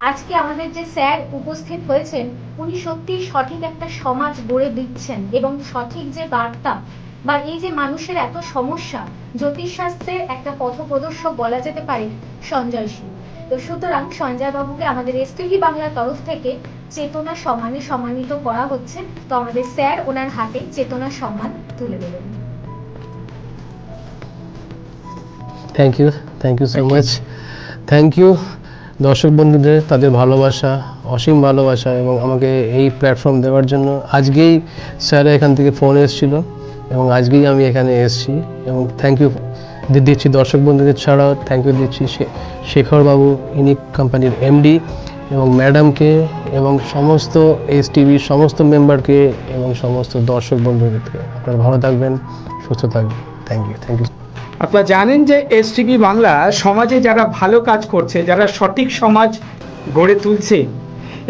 আজকে আমাদের যে স্যার উপস্থিত হয়েছেন, উনি সত্যি সঠিক একটা সমাজ গড়ে দিচ্ছেন এবং সঠিক যে বার্তা বা এই যে মানুষের এত সমস্যা, জ্যোতিষশাস্ত্রের একটা পথপ্রদর্শক বলা যেতে পারে সঞ্জয় শীল। তো সুতরাং সঞ্জয় বাবুকে আমাদের এসটিভি বাংলার তরফ থেকে চেতনা সম্মানে সম্মানিত করা হচ্ছে। তো আমাদের স্যার ওনার হাতে চেতনা সম্মান তুলে দেবেন। Thank you so much. Thank you দর্শক বন্ধুদের, তাদের ভালোবাসা, অসীম ভালোবাসা এবং আমাকে এই প্ল্যাটফর্ম দেওয়ার জন্য। আজকেই স্যার এখান থেকে ফোন এসেছিলো এবং আজকেই আমি এখানে এসেছি এবং থ্যাংক ইউ দিচ্ছি দর্শক বন্ধুদের, ছাড়াও থ্যাংক ইউ দিচ্ছি শেখরবাবু, ইনি কোম্পানির এমডি, এবং ম্যাডামকে এবং সমস্ত এসটিভির সমস্ত মেম্বারকে এবং সমস্ত দর্শক বন্ধুদেরকে। আপনারা ভালো থাকবেন, সুস্থ থাকবেন। Thank you. আপনারা জানেন যে এসটিভি বাংলা সমাজে যারা ভালো কাজ করছে, যারা সঠিক সমাজ গড়ে তুলছে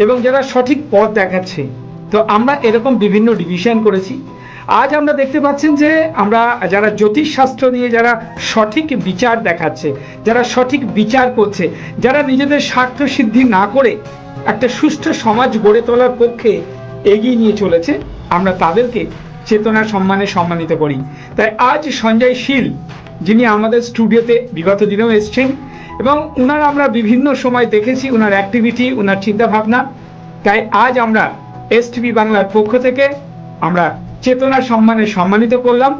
এবং যারা সঠিক পথ দেখাচ্ছে, তো আমরা এরকম বিভিন্ন ডিভিশন করেছি। আজ আমরা দেখতে পাচ্ছেন যে আমরা যারা জ্যোতিষশাস্ত্র নিয়ে যারা সঠিক বিচার দেখাচ্ছে, যারা সঠিক বিচার করছে, যারা নিজেদের স্বার্থ সিদ্ধি না করে একটা সুষ্ঠু সমাজ গড়ে তোলার পক্ষে এগিয়ে নিয়ে চলেছে, আমরা তাদেরকে চেতনা সম্মানে সম্মানিত করি। তাই আজ সঞ্জয় শীল, যিনি আমাদের স্টুডিওতে বিগত দিনেও এসছেন এবং ওনার আমরা বিভিন্ন সময় দেখেছি ওনার অ্যাক্টিভিটি, ওনার চিন্তাভাবনা, তাই আজ আমরা এসটিভি বাংলার পক্ষ থেকে আমরা চেতনা সম্মানে সম্মানিত করলাম।